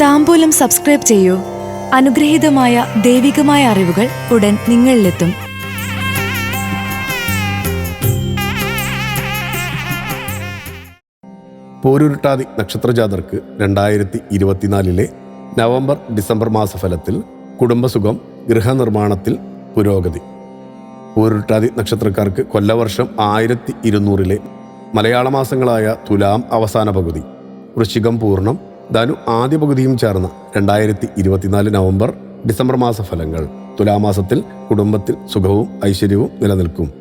താംബൂലം subscribe ചെയ്യൂ. അനുഗ്രഹീതമായ ദൈവികമായ അറിവുകൾ ഉടൻ നിങ്ങളിലെത്തും. പോരുരുട്ടാതി നക്ഷത്രജാതർക്ക് 2024 നവംബർ ഡിസംബർ മാസഫലത്തിൽ കുടുംബസുഖം, ഗൃഹനിർമ്മാണത്തിൽ പുരോഗതി. പോരുരുട്ടാതി നക്ഷത്രക്കാർക്ക് കൊല്ലവർഷം 1200 മലയാള മാസങ്ങളായ തുലാം അവസാന പകുതി, വൃശ്ചികം പൂർണ്ണം, ധനു ആദ്യ പകുതിയും ചേർന്ന 2024 നവംബർ ഡിസംബർ മാസഫലങ്ങൾ. തുലാമാസത്തിൽ കുടുംബത്തിൽ സുഖവും ഐശ്വര്യവും നിലനിൽക്കും.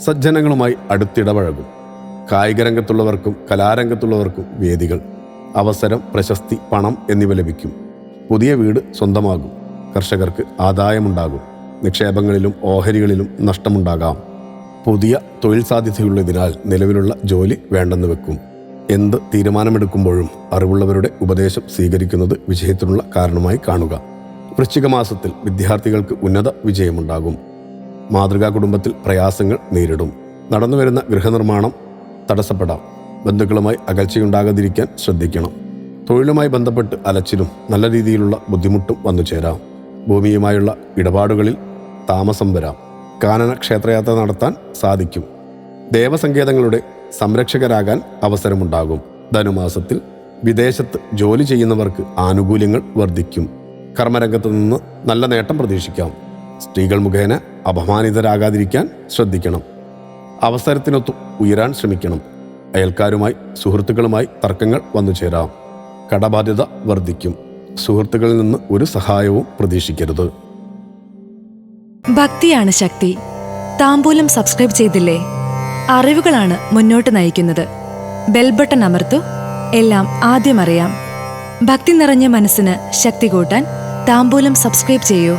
സജ്ജനങ്ങളുമായി അടുത്തിടപഴകും. കായിക രംഗത്തുള്ളവർക്കും കലാരംഗത്തുള്ളവർക്കും വേദികൾ, അവസരം, പ്രശസ്തി, പണം എന്നിവ ലഭിക്കും. പുതിയ വീട് സ്വന്തമാകും. കർഷകർക്ക് ആദായമുണ്ടാകും. നിക്ഷേപങ്ങളിലും ഓഹരികളിലും നഷ്ടമുണ്ടാകാം. പുതിയ തൊഴിൽ സാധ്യതയുള്ളതിനാൽ നിലവിലുള്ള ജോലി വേണ്ടെന്ന് വെക്കും. എന്ത് തീരുമാനമെടുക്കുമ്പോഴും അറിവുള്ളവരുടെ ഉപദേശം സ്വീകരിക്കുന്നത് വിജയത്തിനുള്ള കാരണമായി കാണുക. വൃശ്ചിക മാസത്തിൽ വിദ്യാർത്ഥികൾക്ക് ഉന്നത വിജയമുണ്ടാകും. മാതൃകാ കുടുംബത്തിൽ പ്രയാസങ്ങൾ നേരിടും. നടന്നുവരുന്ന ഗൃഹനിർമ്മാണം തടസ്സപ്പെടാം. ബന്ധുക്കളുമായി അകൽച്ചയുണ്ടാകാതിരിക്കാൻ ശ്രദ്ധിക്കണം. തൊഴിലുമായി ബന്ധപ്പെട്ട് അലച്ചിലും നല്ല രീതിയിലുള്ള ബുദ്ധിമുട്ടും വന്നു ചേരാം. ഭൂമിയുമായുള്ള ഇടപാടുകളിൽ താമസം വരാം. കാനന ക്ഷേത്രയാത്ര നടത്താൻ സാധിക്കും. ദേവസങ്കേതങ്ങളുടെ സംരക്ഷകരാകാൻ അവസരമുണ്ടാകും. ധനുമാസത്തിൽ വിദേശത്ത് ജോലി ചെയ്യുന്നവർക്ക് ആനുകൂല്യങ്ങൾ വർദ്ധിക്കും. കർമ്മരംഗത്ത് നിന്ന് നല്ല നേട്ടം പ്രതീക്ഷിക്കാം. സ്ത്രീകൾ മുഖേന അപമാനിതരാകാതിരിക്കാൻ ശ്രദ്ധിക്കണം. അവസരത്തിനൊത്തു ഉയരാൻ ശ്രമിക്കണം. അയൽക്കാരുമായി, സുഹൃത്തുക്കളുമായി തർക്കങ്ങൾ വന്നു ചേരാം. കടബാധ്യത വർദ്ധിക്കും. സുഹൃത്തുക്കളിൽ നിന്ന് ഒരു സഹായവും പ്രതീക്ഷിക്കരുത്. ഭക്തിയാണ് ശക്തി. താംബൂലം സബ്സ്ക്രൈബ് ചെയ്തില്ലേ? അറിവുകളാണ് മുന്നോട്ട് നയിക്കുന്നത്. ബെൽ ബട്ടൺ അമർത്തു. എല്ലാം ആദ്യം അറിയാം. ഭക്തി നിറഞ്ഞ മനസ്സിന് ശക്തി കൂട്ടാൻ താംബൂലം സബ്സ്ക്രൈബ് ചെയ്യൂ.